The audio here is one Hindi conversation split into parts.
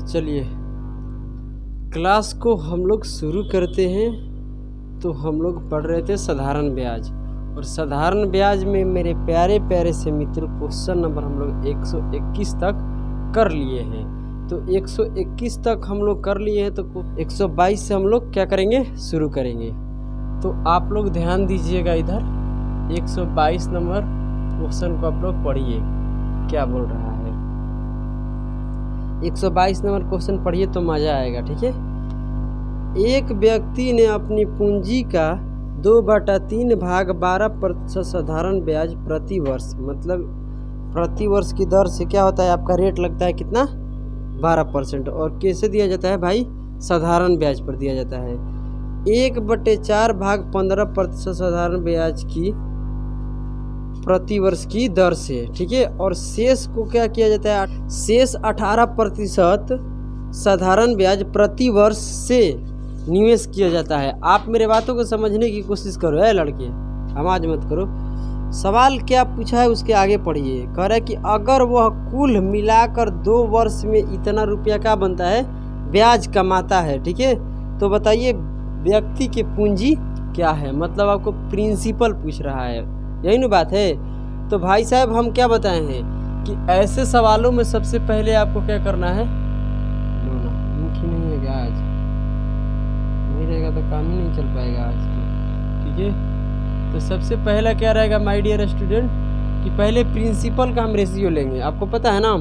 चलिए क्लास को हम लोग शुरू करते हैं। तो हम लोग पढ़ रहे थे साधारण ब्याज, और साधारण ब्याज में मेरे प्यारे प्यारे से मित्रों क्वेश्चन नंबर हम लोग 121 तक कर लिए हैं। तो 121 तक हम लोग कर लिए हैं, तो 122 से हम लोग क्या करेंगे, शुरू करेंगे। तो आप लोग ध्यान दीजिएगा, इधर 122 नंबर क्वेश्चन को आप लोग पढ़िए क्या बोल रहा है। 122 नंबर क्वेश्चन पढ़िए तो मज़ा आएगा, ठीक है। एक व्यक्ति ने अपनी पूंजी का 2/3 भाग 12% साधारण ब्याज प्रति वर्ष, मतलब प्रति वर्ष की दर से क्या होता है, आपका रेट लगता है कितना, 12%। और कैसे दिया जाता है भाई, साधारण ब्याज पर दिया जाता है। 1/4 भाग 15% साधारण ब्याज की प्रति वर्ष की दर से, ठीक है। और शेष को क्या किया जाता है, शेष 18% साधारण ब्याज प्रति वर्ष से निवेश किया जाता है। आप मेरे बातों को समझने की कोशिश करो है लड़के, आवाज मत करो। सवाल क्या पूछा है उसके आगे पढ़िए। कह रहा है कि अगर वह कुल मिलाकर 2 वर्ष में इतना रुपया का बनता है, ब्याज कमाता है, ठीक है। तो बताइए व्यक्ति की पूंजी क्या है, मतलब आपको प्रिंसिपल पूछ रहा है, यही ना बात है। तो भाई साहब हम क्या बताए हैं कि ऐसे सवालों में सबसे पहले आपको क्या करना है, मुमकिन नहीं है क्या, आज नहीं रहेगा तो काम ही नहीं चल पाएगा आज तो, ठीक है। तो सबसे पहला क्या रहेगा माय डियर स्टूडेंट, कि पहले प्रिंसिपल का हम रेशियो लेंगे, आपको पता है ना।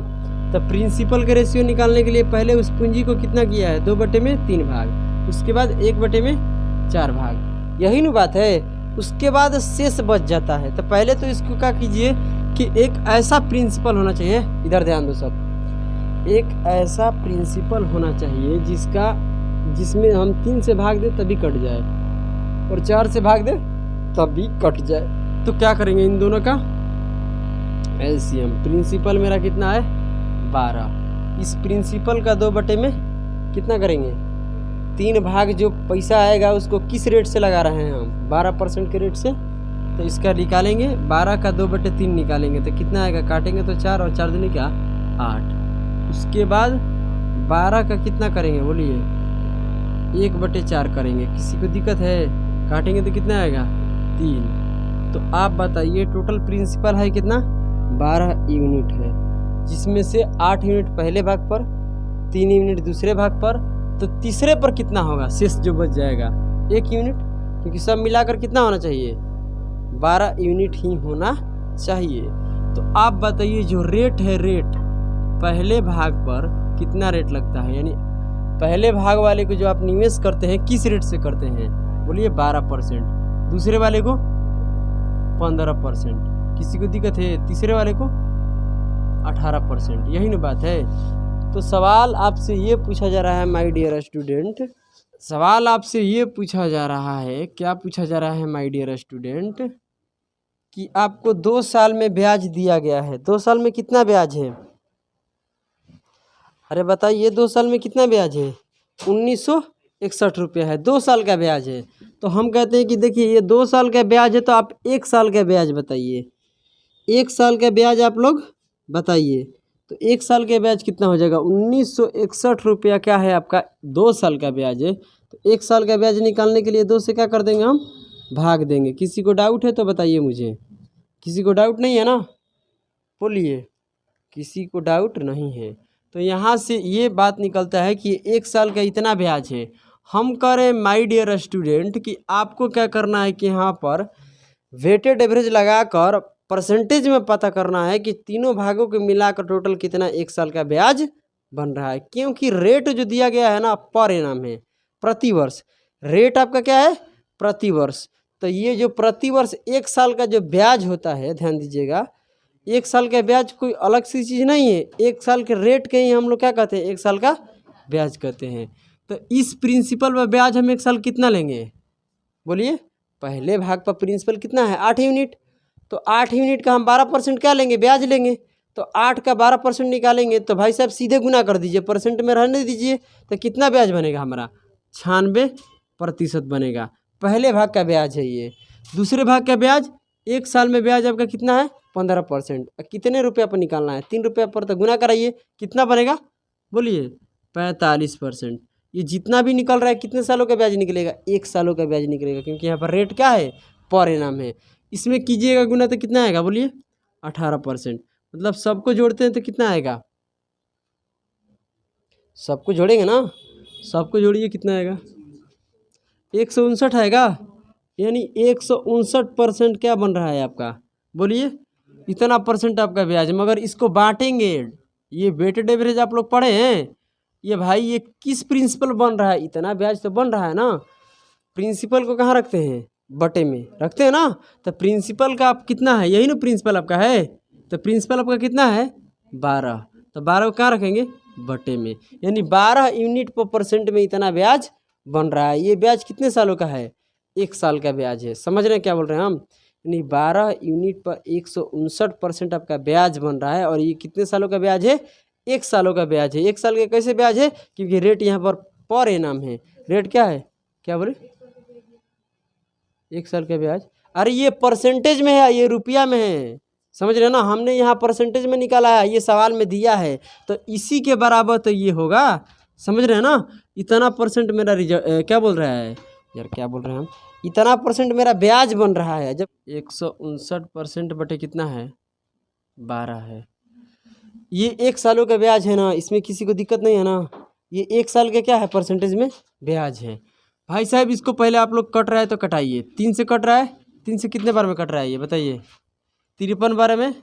तो प्रिंसिपल का रेशियो निकालने के लिए पहले उस पूंजी को कितना किया है, 2/3 भाग, उसके बाद 1/4 भाग, यही ना बात है। उसके बाद शेष बच जाता है। तो पहले तो इसको क्या कीजिए कि एक ऐसा प्रिंसिपल होना चाहिए, इधर ध्यान दो सब, एक ऐसा प्रिंसिपल होना चाहिए जिसमें हम 3 से भाग दे तभी कट जाए, और 4 से भाग दे तभी कट जाए। तो क्या करेंगे इन दोनों का एलसीएम। प्रिंसिपल मेरा कितना है, 12। इस प्रिंसिपल का 2 में कितना करेंगे, 3 भाग। जो पैसा आएगा उसको किस रेट से लगा रहे हैं हम, 12% के रेट से। तो इसका निकालेंगे, 12 का 2/3 निकालेंगे तो कितना आएगा, काटेंगे तो 4, और 4 दूनी क्या 8। उसके बाद 12 का कितना करेंगे बोलिए, 1/4 करेंगे। किसी को दिक्कत है, काटेंगे तो कितना आएगा 3। तो आप बताइए टोटल प्रिंसिपल है कितना, 12 यूनिट है, जिसमें से 8 यूनिट पहले भाग पर, 3 यूनिट दूसरे भाग पर। तो तीसरे पर कितना होगा, शेष जो बच जाएगा 1 यूनिट, क्योंकि सब मिलाकर कितना होना चाहिए, 12 यूनिट ही होना चाहिए। तो आप बताइए जो रेट है, रेट पहले भाग पर कितना रेट लगता है, यानी पहले भाग वाले को जो आप निवेश करते हैं किस रेट से करते हैं, बोलिए 12%, दूसरे वाले को 15%, किसी को दिक्कत है, तीसरे वाले को 18%, यही ना बात है। तो सवाल आपसे ये पूछा जा रहा है माय डियर स्टूडेंट, सवाल आपसे ये पूछा जा रहा है, क्या पूछा जा रहा है माय डियर स्टूडेंट, कि आपको 2 साल में ब्याज दिया गया है। 2 साल में कितना ब्याज है, अरे बताइए 2 साल में कितना ब्याज है, 1961 रुपया है, 2 साल का ब्याज है। तो हम कहते हैं कि देखिए ये 2 साल का ब्याज है, तो आप 1 साल का ब्याज बताइए, 1 साल का ब्याज आप लोग बताइए। तो 1 साल का ब्याज कितना हो जाएगा, 1961 रुपया क्या है आपका, 2 साल का ब्याज है। तो 1 साल का ब्याज निकालने के लिए 2 से क्या कर देंगे हम, भाग देंगे। किसी को डाउट है तो बताइए मुझे, किसी को डाउट नहीं है ना, बोलिए, किसी को डाउट नहीं है। तो यहाँ से ये बात निकलता है कि 1 साल का इतना ब्याज है। हम कह रहे हैं माय डियर स्टूडेंट कि आपको क्या करना है कि यहाँ पर वेटेड एवरेज लगाकर परसेंटेज में पता करना है कि तीनों भागों को मिलाकर टोटल कितना 1 साल का ब्याज बन रहा है। क्योंकि रेट जो दिया गया है ना, पर एनम है, प्रति वर्ष। रेट आपका क्या है, प्रति वर्ष। तो ये जो प्रति वर्ष 1 साल का जो ब्याज होता है, ध्यान दीजिएगा, 1 साल का ब्याज कोई अलग सी चीज़ नहीं है, 1 साल के रेट के ही हम लोग क्या कहते हैं, 1 साल का ब्याज कहते हैं। तो इस प्रिंसिपल में ब्याज हम 1 साल कितना लेंगे, बोलिए, पहले भाग पर प्रिंसिपल कितना है, 8 यूनिट। तो 8 यूनिट का हम 12% क्या लेंगे, ब्याज लेंगे। तो 8 का 12% निकालेंगे तो भाई साहब सीधे गुना कर दीजिए, परसेंट में रहने दीजिए। तो कितना ब्याज बनेगा हमारा, 96% बनेगा। पहले भाग का ब्याज है ये। दूसरे भाग का ब्याज, 1 साल में ब्याज आपका कितना है, 15%। कितने रुपया पर निकालना है, 3 रुपया पर। तो गुना कराइए, कितना बनेगा बोलिए, 45%। ये जितना भी निकल रहा है कितने सालों का ब्याज निकलेगा? 1 सालों का ब्याज निकलेगा, क्योंकि यहाँ पर रेट क्या है? पर एनम है। इसमें कीजिएगा गुना तो कितना आएगा बोलिए? 18%। मतलब सबको जोड़ते हैं तो कितना आएगा? सबको जोड़ेंगे ना, सबको जोड़िए कितना आएगा? 159 आएगा। यानी 159% क्या बन रहा है आपका? बोलिए, इतना परसेंट आपका ब्याज। मगर इसको बांटेंगे, ये वेटेड एवरेज आप लोग पढ़े हैं, ये भाई ये किस प्रिंसिपल बन रहा है? इतना ब्याज तो बन रहा है ना। प्रिंसिपल को कहाँ रखते हैं? बटे में रखते हैं ना। तो प्रिंसिपल का आप कितना है? यही ना प्रिंसिपल आपका है। तो प्रिंसिपल आपका कितना है? 12। तो 12 को कहाँ रखेंगे? बटे में। यानी 12 यूनिट पर परसेंट में इतना ब्याज बन रहा है। ये ब्याज कितने सालों का है? 1 साल का ब्याज है। समझ रहे हैं क्या बोल रहे हैं हम? यानी 12 यूनिट पर 159% आपका ब्याज बन रहा है। और ये कितने सालों का ब्याज है? 1 सालों का ब्याज है। 1 साल का कैसे ब्याज है? क्योंकि रेट यहाँ पर एनम है। रेट क्या है? क्या बोले? 1 साल का ब्याज। अरे ये परसेंटेज में है, ये रुपया में है। समझ रहे हो ना? हमने यहाँ परसेंटेज में निकाला है, ये सवाल में दिया है, तो इसी के बराबर तो ये होगा। समझ रहे हैं ना? इतना परसेंट मेरा रिजल्ट क्या बोल रहा है यार? क्या बोल रहे हैं हम? इतना परसेंट मेरा ब्याज बन रहा है। जब 159% बटे कितना है? 12 है। ये 1 सालों का ब्याज है ना, इसमें किसी को दिक्कत नहीं है ना। ये 1 साल का क्या है? परसेंटेज में ब्याज है। भाई साहब इसको पहले आप लोग कट रहा है तो कटाइए। 3 से कट रहा है, 3 से कितने बार में कट रहा है ये बताइए? 53 बार में।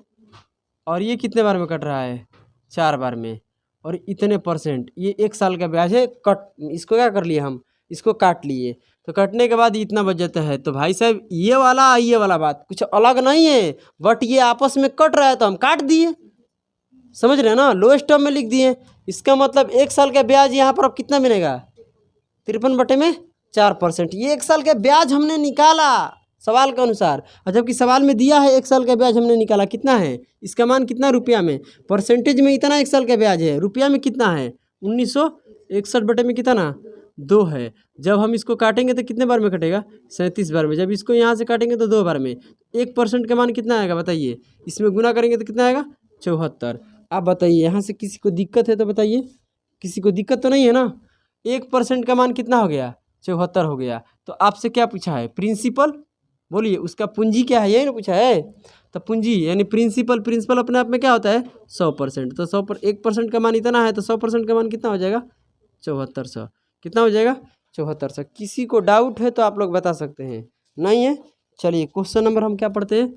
और ये कितने बार में कट रहा है? 4 बार में। और इतने परसेंट, ये 1 साल का ब्याज है। कट, इसको क्या कर लिए हम? इसको काट लिए। तो कटने के बाद इतना बच जाता है। तो भाई साहब ये वाला बात कुछ अलग नहीं है, बट ये आपस में कट रहा है तो हम काट दिए। समझ रहे हैं ना? लोएस्ट टर्म में लिख दिए। इसका मतलब 1 साल का ब्याज यहाँ पर अब कितना मिलेगा? 53 बटे में 4%। ये 1 साल का ब्याज हमने निकाला सवाल के अनुसार। और जबकि सवाल में दिया है 1 साल का ब्याज हमने निकाला, कितना है? इसका मान कितना रुपया में? परसेंटेज में इतना 1 साल का ब्याज है, रुपया में कितना है? 1961 बटे में कितना? 2 है। जब हम इसको काटेंगे तो कितने बार में कटेगा? 37 बार में। जब इसको यहाँ से काटेंगे तो 2 बार में। 1% का मान कितना आएगा बताइए? इसमें गुना करेंगे तो कितना आएगा? 74। आप बताइए, यहाँ से किसी को दिक्कत है तो बताइए? किसी को दिक्कत तो नहीं है ना? 1% का मान कितना हो गया? 74 हो गया। तो आपसे क्या पूछा है? प्रिंसिपल। बोलिए उसका पूंजी क्या है, यही ना पूछा है। तो पूंजी यानी प्रिंसिपल अपने आप में क्या होता है? 100%। तो 1% का मान इतना है, तो 100% का मान कितना हो जाएगा? 7400। कितना हो जाएगा? 7400। किसी को डाउट है तो आप लोग बता सकते हैं, नहीं है? चलिए क्वेश्चन नंबर हम क्या पढ़ते हैं?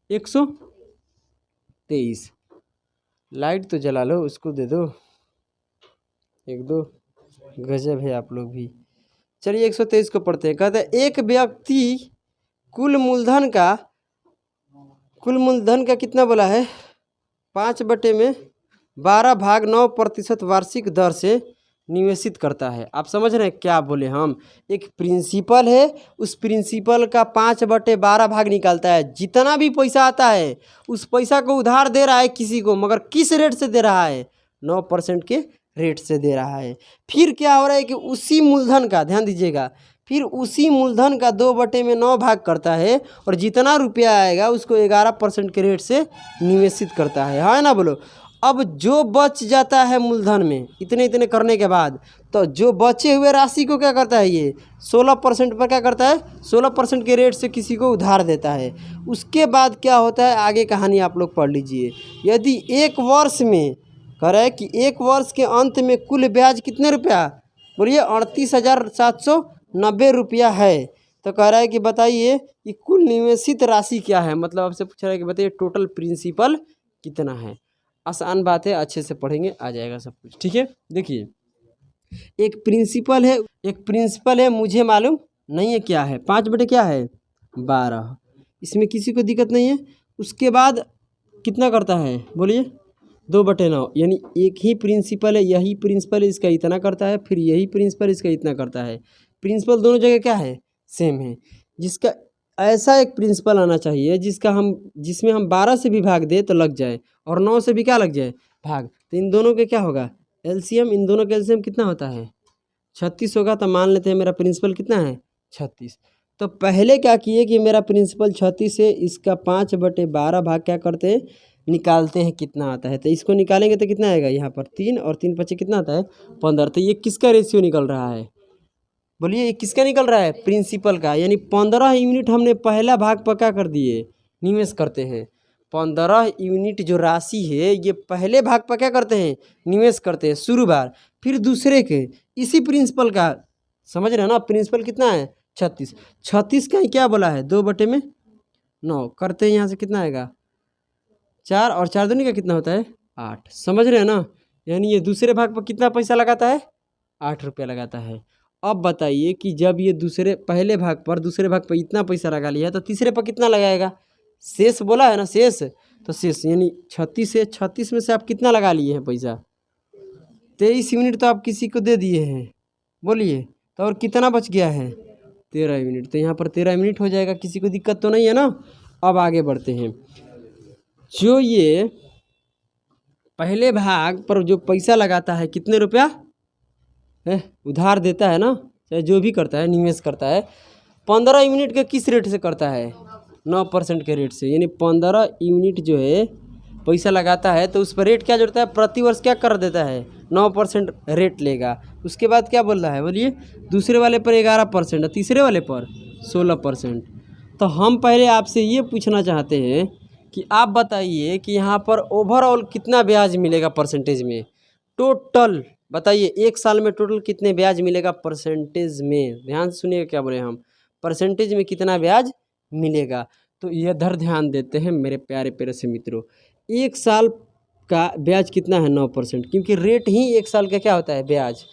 123। लाइट तो जला लो, उसको दे दो। 1-2 गजब है आप लोग भी। चलिए 123 को पढ़ते हैं। कहते हैं एक व्यक्ति कुल मूलधन का कितना बोला है? 5/12 वार्षिक दर से निवेशित करता है। आप समझ रहे हैं क्या बोले हम? एक प्रिंसिपल है, उस प्रिंसिपल का 5/12 भाग निकालता है। जितना भी पैसा आता है उस पैसा को उधार दे रहा है किसी को, मगर किस रेट से दे रहा है? 9% के रेट से दे रहा है। फिर क्या हो रहा है कि उसी मूलधन का, ध्यान दीजिएगा, फिर उसी मूलधन का 2/9 भाग करता है और जितना रुपया आएगा उसको 11% के रेट से निवेशित करता है। हाँ ना बोलो? अब जो बच जाता है मूलधन में इतने करने के बाद, तो जो बचे हुए राशि को क्या करता है? ये 16% पर क्या करता है? 16% के रेट से किसी को उधार देता है। उसके बाद क्या होता है? आगे कहानी आप लोग पढ़ लीजिए। यदि 1 वर्ष में कह रहा है कि 1 वर्ष के अंत में कुल ब्याज कितने रुपया? बोलिए 38,790 रुपया है। तो कह रहा है कि बताइए कि कुल निवेशित राशि क्या है? मतलब आपसे पूछ रहा है कि बताइए टोटल प्रिंसिपल कितना है। आसान बात है, अच्छे से पढ़ेंगे आ जाएगा सब कुछ। ठीक है, देखिए एक प्रिंसिपल है, मुझे मालूम नहीं है क्या है। 5 बटे क्या है? 12। इसमें किसी को दिक्कत नहीं है। उसके बाद कितना करता है? बोलिए 2/9। यानी एक ही प्रिंसिपल है, यही प्रिंसिपल है, इसका इतना करता है, फिर यही प्रिंसिपल इसका इतना करता है। प्रिंसिपल दोनों जगह क्या है? सेम है। जिसका ऐसा एक प्रिंसिपल आना चाहिए जिसमें हम 12 से भी भाग दे तो लग जाए और 9 से भी क्या लग जाए? भाग। तो इन दोनों के क्या होगा? एलसीएम। इन दोनों का एलसीएम कितना होता है? 36 होगा। तो मान लेते हैं मेरा प्रिंसिपल कितना है? 36। तो पहले क्या किए कि मेरा प्रिंसिपल 36 है, इसका 5/12 भाग क्या करते हैं? निकालते हैं कितना आता है। तो इसको निकालेंगे तो कितना आएगा, यहाँ पर 3 और 3 पचे कितना आता है 15। तो ये किसका रेशियो निकल रहा है, बोलिए ये किसका निकल रहा है, प्रिंसिपल का। यानी 15 यूनिट हमने पहला भाग पक्का कर दिए, निवेश करते हैं। 15 यूनिट जो राशि है ये पहले भाग पर क्या करते हैं, निवेश करते हैं शुरू बार। फिर दूसरे के इसी प्रिंसिपल का, समझ रहे हैं ना, प्रिंसिपल कितना है 36। 36 का ही क्या बोला है 2/9 करते हैं। यहाँ से कितना आएगा 4 और 4 दूनी का कितना होता है 8। समझ रहे हैं ना, यानी ये दूसरे भाग पर कितना पैसा लगाता है 8 रुपया लगाता है। अब बताइए कि जब ये पहले भाग पर दूसरे भाग पर इतना पैसा लगा लिया तो तीसरे पर कितना लगाएगा, शेष बोला है ना शेष। तो शेष यानी 36 में से आप कितना लगा लिए हैं पैसा, 23 यूनिट तो आप किसी को दे दिए हैं, बोलिए। तो और कितना बच गया है 13 यूनिट। तो यहाँ पर 13 यूनिट हो जाएगा, किसी को दिक्कत तो नहीं है ना। अब आगे बढ़ते हैं। जो ये पहले भाग पर जो पैसा लगाता है कितने रुपया है, उधार देता है ना, चाहे जो भी करता है निवेश करता है, 15 यूनिट के किस रेट से करता है 9% के रेट से। यानी 15 यूनिट जो है पैसा लगाता है तो उस पर रेट क्या जोड़ता है, प्रति वर्ष क्या कर देता है 9% रेट लेगा। उसके बाद क्या बोल रहा है, बोलिए दूसरे वाले पर 11% और तीसरे वाले पर 16%। तो हम पहले आपसे ये पूछना चाहते हैं कि आप बताइए कि यहाँ पर ओवरऑल कितना ब्याज मिलेगा परसेंटेज में, टोटल बताइए एक साल में टोटल कितने ब्याज मिलेगा परसेंटेज में। ध्यान से सुनिएगा क्या बोले हम, परसेंटेज में कितना ब्याज मिलेगा। तो ये इधर ध्यान देते हैं मेरे प्यारे प्यारे से मित्रों। एक साल का ब्याज कितना है 9%, क्योंकि रेट ही एक साल का क्या होता है ब्याज।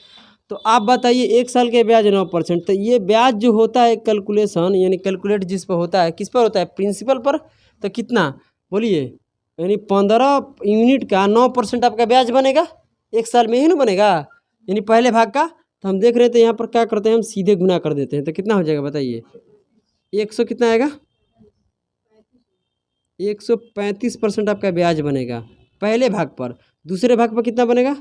तो आप बताइए एक साल के ब्याज 9%। तो ये ब्याज जो होता है कैलकुलेशन, यानी कैलकुलेट जिस पर होता है, किस पर होता है प्रिंसिपल पर। तो कितना बोलिए, यानी 15 यूनिट का 9% आपका ब्याज बनेगा एक साल में ही ना बनेगा, यानी पहले भाग का। तो हम देख रहे थे यहाँ पर क्या करते हैं, हम सीधे गुना कर देते हैं। तो कितना हो जाएगा बताइए, 100 कितना आएगा 135% आपका ब्याज बनेगा पहले भाग पर। दूसरे भाग पर कितना बनेगा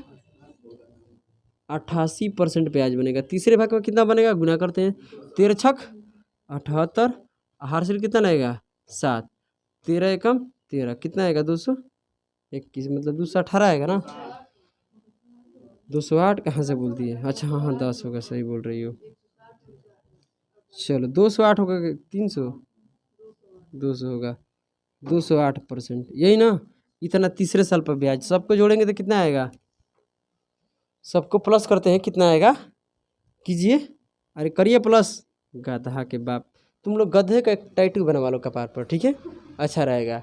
88% ब्याज बनेगा। तीसरे भाग पर कितना बनेगा, गुना करते हैं 13 छक 78, हार्सिल कितना लगेगा 7, 13 एकम 13 कितना आएगा 221, मतलब 218 आएगा ना। 208 कहाँ से बोल दिए, अच्छा हाँ 10 होगा, सही बोल रही हो। चलो 208 होगा 300, 200 होगा 208%, यही ना। इतना तीसरे साल पर ब्याज सबको जोड़ेंगे तो कितना आएगा, सबको प्लस करते हैं कितना आएगा, कीजिए, अरे करिए प्लस। गधा के बाप, तुम लोग गधे का एक टैटू बनवा लो कपार पर, ठीक है, अच्छा रहेगा।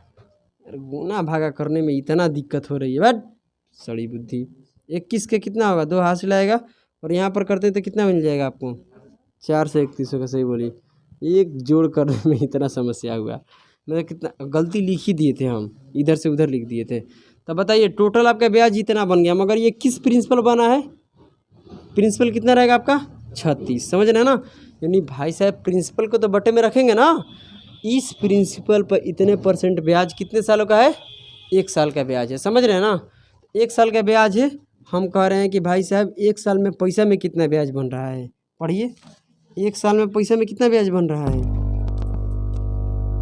गुना भागा करने में इतना दिक्कत हो रही है, बट सड़ी बुद्धि। 21 के कितना होगा 2 हासिल आएगा, और यहाँ पर करते तो कितना मिल जाएगा आपको 4 से 31 होगा, सही बोलिए। एक जोड़ करने में इतना समस्या हुआ, मतलब कितना गलती लिख ही दिए थे हम, इधर से उधर लिख दिए थे। तब बताइए टोटल आपका ब्याज इतना बन गया, मगर ये किस प्रिंसिपल बना है, प्रिंसिपल कितना रहेगा आपका 36, समझ रहे हैं ना। यानी भाई साहब प्रिंसिपल को तो बटे में रखेंगे ना, इस प्रिंसिपल पर इतने % ब्याज कितने सालों का है, 1 साल का ब्याज है, समझ रहे हैं ना। 1 साल का ब्याज है। हम कह रहे हैं कि भाई साहब 1 साल में पैसा में कितना ब्याज बन रहा है, पढ़िए 1 साल में पैसा में कितना ब्याज बन रहा है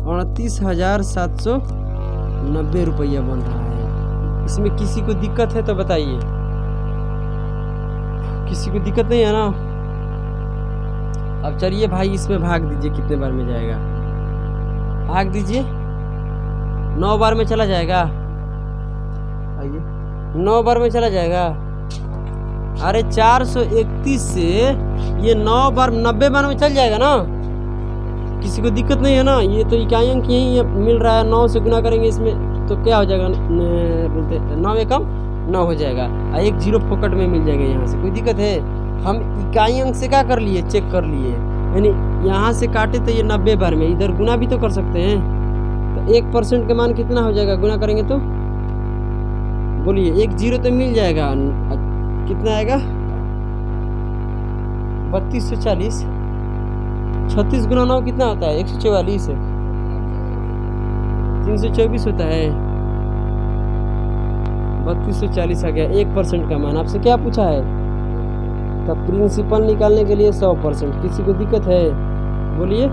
29,790 रुपया बन रहा है। इसमें किसी को दिक्कत है तो बताइए, किसी को दिक्कत नहीं है ना। अब चलिए भाई इसमें भाग दीजिए, कितने बार में जाएगा, भाग दीजिए 9 बार में चला जाएगा, आइए 9 बार में चला जाएगा। अरे 431 से ये 9 बार 90 बार में चल जाएगा ना, किसी को दिक्कत नहीं है ना। ये तो इकाई अंक यही मिल रहा है, 9 से गुना करेंगे इसमें तो क्या हो जाएगा, 9 एकम 9 हो जाएगा, और 1 जीरो फोकट में मिल जाएगा। यहाँ से कोई दिक्कत है, हम इकाई अंक से क्या कर लिए, चेक कर लिए, यानी यहाँ से काटे तो ये 90 बार में, इधर गुना भी तो कर सकते हैं। तो 1% का मान कितना हो जाएगा, गुना करेंगे तो बोलिए 1 जीरो तो मिल जाएगा, कितना आएगा 3240, 36 गुना 9 कितना होता है 144, 324 होता है, 3240 आ गया 1% का मान। आपसे क्या पूछा है, तब प्रिंसिपल निकालने के लिए 100%, किसी को दिक्कत है बोलिए।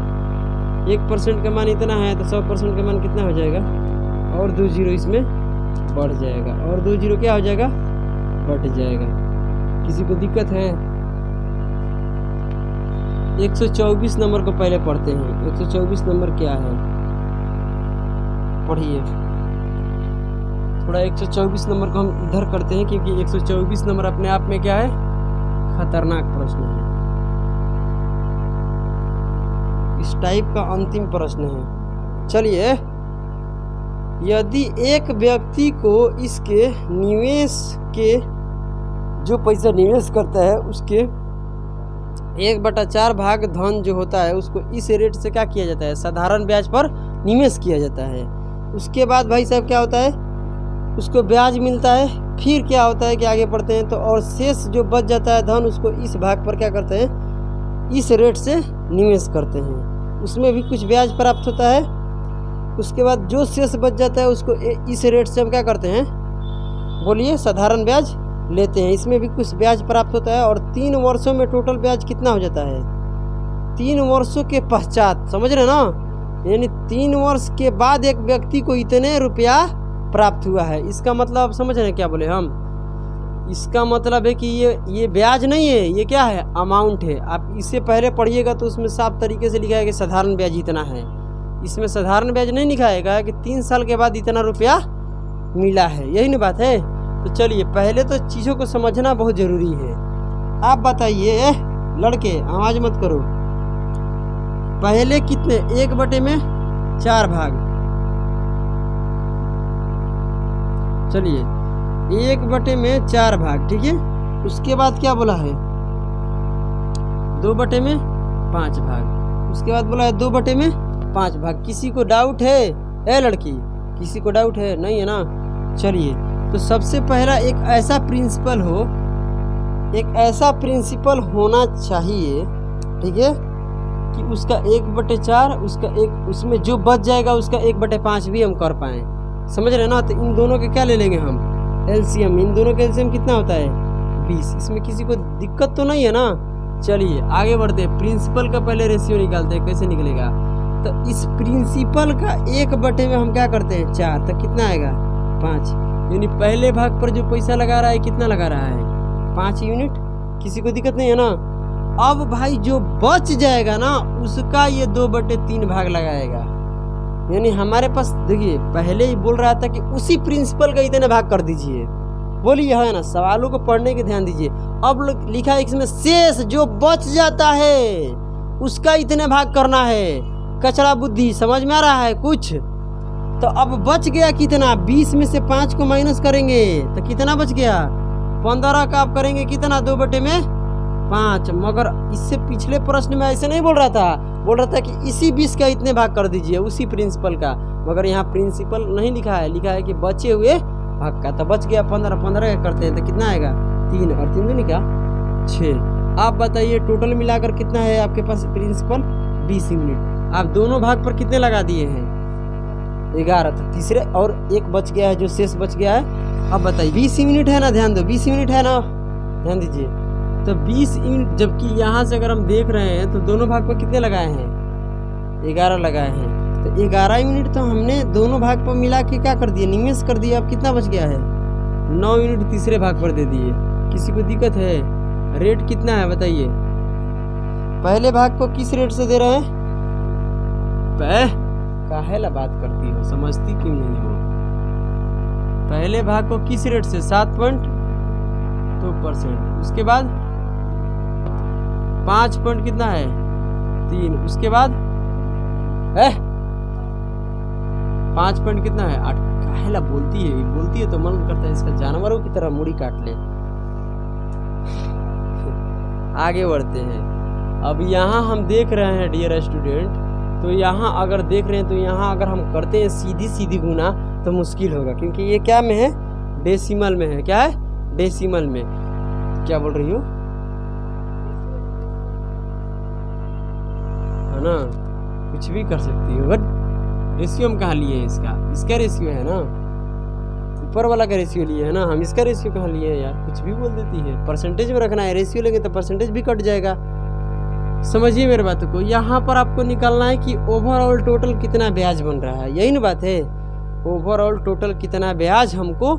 1% का मान इतना है तो 100% का मान कितना हो जाएगा, और 2 जीरो इसमें बढ़ जाएगा और 2 जीरो क्या हो जाएगा, बढ़ जाएगा। किसी को दिक्कत है? 124 नंबर को पहले पढ़ते हैं। 124 नंबर क्या है, पढ़िए थोड़ा। 124 नंबर को हम इधर करते हैं क्योंकि 124 नंबर अपने आप में क्या है, खतरनाक प्रश्न है। इस टाइप का अंतिम प्रश्न है। चलिए, यदि एक व्यक्ति को इसके निवेश के जो पैसा निवेश करता है उसके 1/4 भाग धन जो होता है उसको इस रेट से क्या किया जाता है, साधारण ब्याज पर निवेश किया जाता है। उसके बाद भाई साहब क्या होता है, उसको ब्याज मिलता है। फिर क्या होता है कि आगे पढ़ते हैं तो और शेष जो बच जाता है धन उसको इस भाग पर क्या करते हैं, इस रेट से निवेश करते हैं, उसमें भी कुछ ब्याज प्राप्त होता है। उसके बाद जो शेष बच जाता है उसको इस रेट से हम क्या करते हैं, बोलिए, साधारण ब्याज लेते हैं, इसमें भी कुछ ब्याज प्राप्त होता है। और 3 वर्षों में टोटल ब्याज कितना हो जाता है, 3 वर्षों के पश्चात, समझ रहे ना, यानी 3 वर्ष के बाद एक व्यक्ति को इतने रुपया प्राप्त हुआ है। इसका मतलब समझ रहे हैं क्या बोले हम, इसका मतलब है कि ये ब्याज नहीं है, ये क्या है, अमाउंट है। आप इससे पहले पढ़िएगा तो उसमें साफ तरीके से लिखा है कि साधारण ब्याज इतना है। इसमें साधारण ब्याज नहीं लिखाएगा कि 3 साल के बाद इतना रुपया मिला है, यही ना बात है। तो चलिए, पहले तो चीज़ों को समझना बहुत ज़रूरी है। आप बताइए लड़के, आवाज़ मत करो, पहले कितने, 1/4 भाग, चलिए 1/4 भाग, ठीक है। उसके बाद क्या बोला है, 2/5 भाग, उसके बाद बोला है 2/5 भाग। किसी को डाउट है लड़की, किसी को डाउट है? नहीं है ना। चलिए, तो सबसे पहला एक ऐसा प्रिंसिपल होना चाहिए, ठीक है, कि उसका 1/4 उसका एक, उसमें जो बच जाएगा उसका 1/5 भी हम कर पाएँ, समझ रहे ना। तो इन दोनों के क्या ले लेंगे हम, एलसीएम। इन दोनों का एलसीएम कितना होता है, 20। इसमें किसी को दिक्कत तो नहीं है ना। चलिए आगे बढ़ते हैं। प्रिंसिपल का पहले रेशियो निकालते हैं, कैसे निकलेगा। तो इस प्रिंसिपल का 1/में हम क्या करते हैं, 4, तो कितना आएगा, 5। यानी पहले भाग पर जो पैसा लगा रहा है कितना लगा रहा है, 5 यूनिट। किसी को दिक्कत नहीं है ना। अब भाई जो बच जाएगा ना उसका ये 2/3 भाग लगाएगा। यानी हमारे पास देखिए, पहले ही बोल रहा था कि उसी प्रिंसिपल का इतने भाग कर दीजिए, बोलिए है ना। सवालों को पढ़ने के ध्यान दीजिए। अब लिखा है इसमें शेष जो बच जाता है उसका इतने भाग करना है। कचरा बुद्धि समझ में आ रहा है कुछ। तो अब बच गया कितना, 20 में से 5 को माइनस करेंगे तो कितना बच गया, 15 का आप करेंगे कितना, 2/5। मगर इससे पिछले प्रश्न में ऐसे नहीं बोल रहा था, बोल रहा था कि इसी 20 का इतने भाग कर दीजिए, उसी प्रिंसिपल का। मगर यहाँ प्रिंसिपल नहीं लिखा है, लिखा है कि बचे हुए भाग का। तो बच गया 15 का करते हैं तो कितना आएगा, 3 और 3 दूनी क्या 6। आप बताइए टोटल मिलाकर कितना है आपके पास प्रिंसिपल, 20 यूनिट। आप दोनों भाग पर कितने लगा दिए हैं, 11। तो तीसरे और एक बच गया है, जो शेष बच गया है। अब बताइए 20 यूनिट है ना, ध्यान दो, 20 यूनिट है ना, ध्यान दीजिए। तो 20 यूनिट, जबकि यहाँ से अगर हम देख रहे हैं तो दोनों भाग पर कितने लगाए हैं, 11 लगाए हैं। तो 11 यूनिट तो हमने दोनों भाग पर मिला के क्या कर दिए, निवेश कर दिए। अब कितना बच गया है, 9 यूनिट तीसरे भाग पर दे दिए। किसी को दिक्कत है, रेट कितना है बताइए। पहले भाग को किस रेट से दे रहे हैं, काहेला बात करती हो, समझती क्यों नहीं हो। पहले भाग को किस रेट से, 7.2%। उसके बाद 5 पॉइंट कितना है, 3। उसके बाद 5 पॉइंट कितना है, 8। काहेला बोलती है तो मन करता है इसका जानवरों की तरह मुड़ी काट ले। आगे बढ़ते हैं। अब यहाँ हम देख रहे हैं डियर स्टूडेंट, तो यहाँ अगर देख रहे हैं तो यहाँ अगर हम करते हैं सीधी गुना तो मुश्किल होगा, क्योंकि ये क्या में है, डेसिमल में है। क्या है, डेसिमल में। क्या बोल रही हो, है ना, कुछ भी कर सकती हो। बट रेशियो हम कहाँ लिए हैं, इसका रेशियो है ना, ऊपर वाला का रेशियो लिए है ना, हम इसका रेशियो कहाँ लिए हैं यार, कुछ भी बोल देती है। परसेंटेज में रखना है, रेशियो लेंगे तो परसेंटेज भी कट जाएगा। समझिए मेरे बातों को। यहाँ पर आपको निकालना है कि ओवरऑल टोटल कितना ब्याज बन रहा है, यही ना बात है। ओवरऑल टोटल कितना ब्याज हमको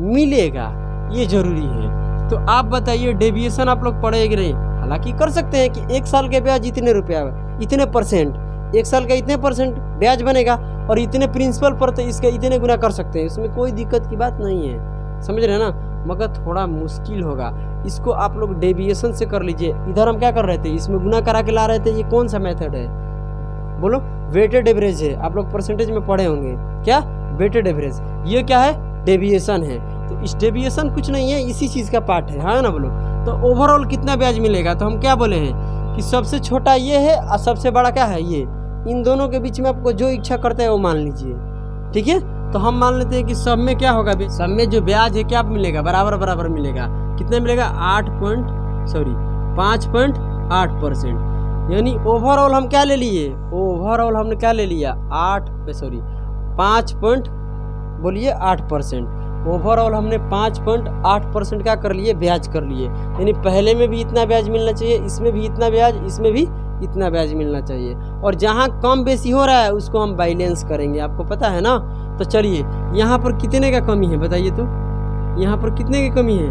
मिलेगा, ये जरूरी है। तो आप बताइए डेविएशन आप लोग पढ़े कि नहीं? हालांकि कर सकते हैं कि 1 साल के ब्याज इतने रुपया, इतने परसेंट, 1 साल का इतने परसेंट ब्याज बनेगा और इतने प्रिंसिपल पर तो इसका इतने गुना कर सकते हैं, इसमें कोई दिक्कत की बात नहीं है, समझ रहे हैं ना। मगर थोड़ा मुश्किल होगा, इसको आप लोग डेविएशन से कर लीजिए। इधर हम क्या कर रहे थे, इसमें गुना करा के ला रहे थे, ये कौन सा मेथड है बोलो? वेटेड एवरेज है, आप लोग परसेंटेज में पढ़े होंगे क्या, वेटेड एवरेज। ये क्या है, डेविएशन है। तो इस डेविएशन कुछ नहीं है, इसी चीज़ का पार्ट है, हाँ ना बोलो। तो ओवरऑल कितना ब्याज मिलेगा, तो हम क्या बोले हैं कि सबसे छोटा ये है और सबसे बड़ा क्या है ये, इन दोनों के बीच में आपको जो इच्छा करते हैं वो मान लीजिए, ठीक है। तो हम मान लेते हैं कि सब में क्या होगा, सब में जो ब्याज है क्या मिलेगा, बराबर बराबर मिलेगा। कितना मिलेगा, 5.8%। यानी ओवरऑल हम क्या ले लिए, ओवरऑल हमने क्या ले लिया, 5.8%। ओवरऑल हमने 5.8% क्या कर लिए, ब्याज कर लिए। यानी पहले में भी इतना ब्याज मिलना चाहिए, इसमें भी इतना ब्याज, इसमें भी इतना ब्याज मिलना चाहिए। और जहाँ कम बेसी हो रहा है उसको हम बैलेंस करेंगे, आपको पता है ना। तो चलिए यहाँ पर कितने का कमी है बताइए, तो यहाँ पर कितने की कमी है,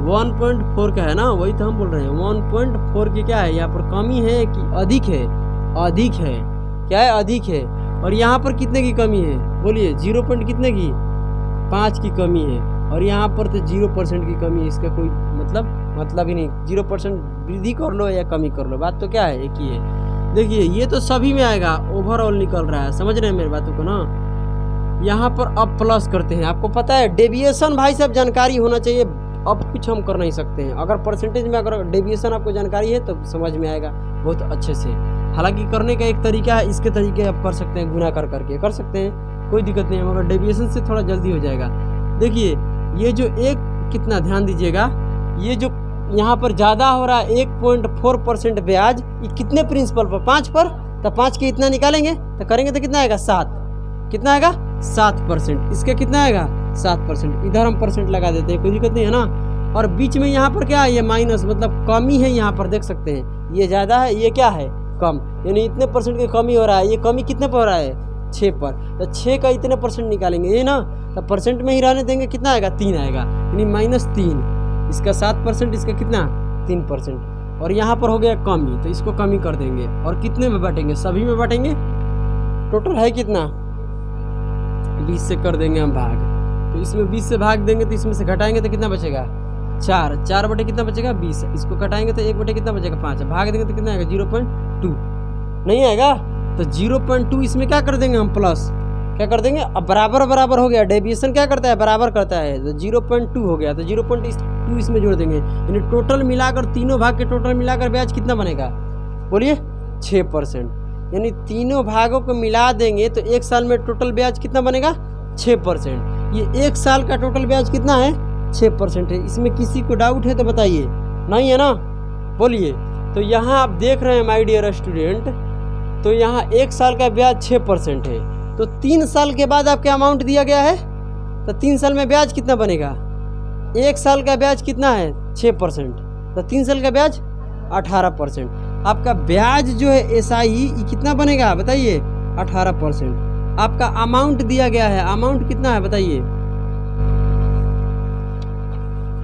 1.4 का है ना, वही तो हम बोल रहे हैं। 1.4 की क्या है, यहाँ पर कमी है कि अधिक है, अधिक है, क्या है, अधिक है। और यहाँ पर कितने की कमी है बोलिए, 0 पॉइंट कितने की, 5 की कमी है। और यहाँ पर तो 0% की कमी है, इसका कोई मतलब ही नहीं। 0% वृद्धि कर लो या कमी कर लो, बात तो क्या है, एक ही है। देखिए ये तो सभी में आएगा, ओवरऑल निकल रहा है, समझ रहे हैं मेरी बातों को ना। यहाँ पर अब प्लस करते हैं, आपको पता है डेविएशन भाई साहब जानकारी होना चाहिए, अब कुछ हम कर नहीं सकते हैं। अगर परसेंटेज में अगर डेविएशन आपको जानकारी है तो समझ में आएगा बहुत अच्छे से। हालांकि करने का एक तरीका है, इसके तरीके आप कर सकते हैं, गुना करके कर सकते हैं, कोई दिक्कत नहीं है, मगर डेविएशन से थोड़ा जल्दी हो जाएगा। देखिए ये जो एक कितना, ध्यान दीजिएगा, ये जो यहाँ पर ज़्यादा हो रहा है 1.4% ब्याज, ये कितने प्रिंसिपल पर, 5 पर। तो 5 के इतना निकालेंगे तो करेंगे तो कितना आएगा, 7। कितना आएगा, 7%। इसका कितना आएगा, 7%। इधर हम परसेंट लगा देते हैं, कोई दिक्कत नहीं है ना। और बीच में यहाँ पर क्या है, ये माइनस, मतलब कमी है, यहाँ पर देख सकते हैं, ये ज़्यादा है, ये क्या है, कम। यानी इतने परसेंट की कमी हो रहा है, ये कमी कितने पर हो रहा है, 6 पर। तो 6 का इतने परसेंट निकालेंगे ये ना, तो परसेंट में ही रहने देंगे, कितना आएगा, 3 आएगा, यानी -3। इसका 7%, इसका कितना, 3%। और यहाँ पर हो गया कमी, तो इसको कमी कर देंगे। और कितने में बांटेंगे, सभी में बांटेंगे। टोटल है कितना, 20 से कर देंगे हम भाग। तो इसमें 20 से भाग देंगे, तो इसमें से घटाएंगे तो कितना बचेगा, 4 बटे कितना बचेगा, 20। इसको घटाएंगे तो 1 बटे कितना बचेगा, 5। भाग देंगे तो कितना आएगा, 0.2 नहीं आएगा। तो 0.2 इसमें क्या कर देंगे हम, प्लस क्या कर देंगे। अब बराबर बराबर हो गया, डेविएशन क्या करता है, बराबर करता है। तो 0.2 हो गया, तो 0.2 इसमें जोड़ देंगे। यानी टोटल मिलाकर, तीनों भाग के टोटल मिलाकर ब्याज कितना बनेगा बोलिए, 6%। यानी तीनों भागों को मिला देंगे तो 1 साल में टोटल ब्याज कितना बनेगा, 6%। ये 1 साल का टोटल ब्याज कितना है, 6% है। इसमें किसी को डाउट है तो बताइए, नहीं है ना, बोलिए। तो यहाँ आप देख रहे हैं माय डियर स्टूडेंट, तो यहाँ 1 साल का ब्याज 6% है। तो 3 साल के बाद आपके अमाउंट दिया गया है, तो 3 साल में ब्याज कितना बनेगा, 1 साल का ब्याज कितना है, 6%। तो 3 साल का ब्याज 18%। आपका ब्याज जो है SI ये कितना बनेगा बताइए, 18%। आपका अमाउंट दिया गया है, अमाउंट कितना है बताइए,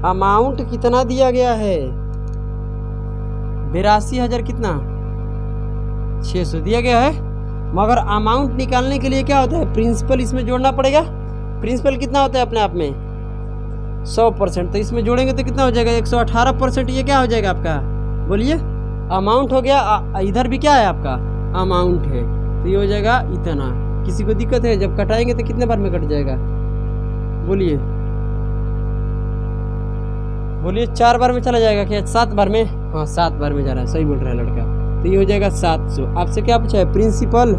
अमाउंट कितना दिया गया है, 82,000 कितना, 600 दिया गया है। मगर अमाउंट निकालने के लिए क्या होता है, प्रिंसिपल इसमें जोड़ना पड़ेगा। प्रिंसिपल कितना होता है अपने आप में, 100%। तो इसमें जोड़ेंगे तो कितना हो जाएगा, 118%। ये क्या हो जाएगा आपका बोलिए, अमाउंट हो गया। इधर भी क्या है आपका, अमाउंट है, तो ये हो जाएगा इतना। किसी को दिक्कत है, जब कटाएंगे तो कितने बार में कट जाएगा बोलिए, बोलिए 4 बार में चला जाएगा क्या, 7 बार में, हाँ 7 बार में जा रहा है, सही बोल रहा है लड़का। तो ये हो जाएगा 700। आपसे क्या पूछा है, प्रिंसिपल।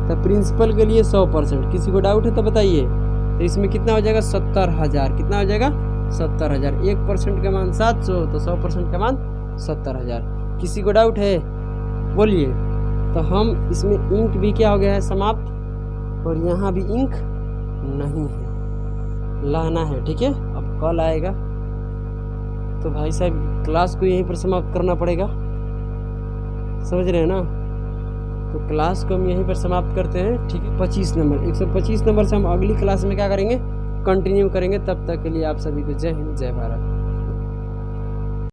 तो प्रिंसिपल के लिए 100%। किसी को डाउट है तो बताइए। तो इसमें कितना हो जाएगा, 70,000। कितना हो जाएगा, 70,000। 1% का मान 700, तो 100% का मान 70,000। किसी को डाउट है बोलिए। तो हम इसमें इंक भी क्या हो गया है, समाप्त। और यहाँ भी इंक नहीं है, लाना है, ठीक है। अब कल आएगा तो भाई साहब क्लास को यहीं पर समाप्त करना पड़ेगा, समझ रहे हैं ना। तो क्लास को हम यहीं पर समाप्त करते हैं, ठीक है। 25 नंबर 125 नंबर से हम अगली क्लास में क्या करेंगे, कंटिन्यू करेंगे। तब तक के लिए आप सभी को जय हिंद, जय भारत।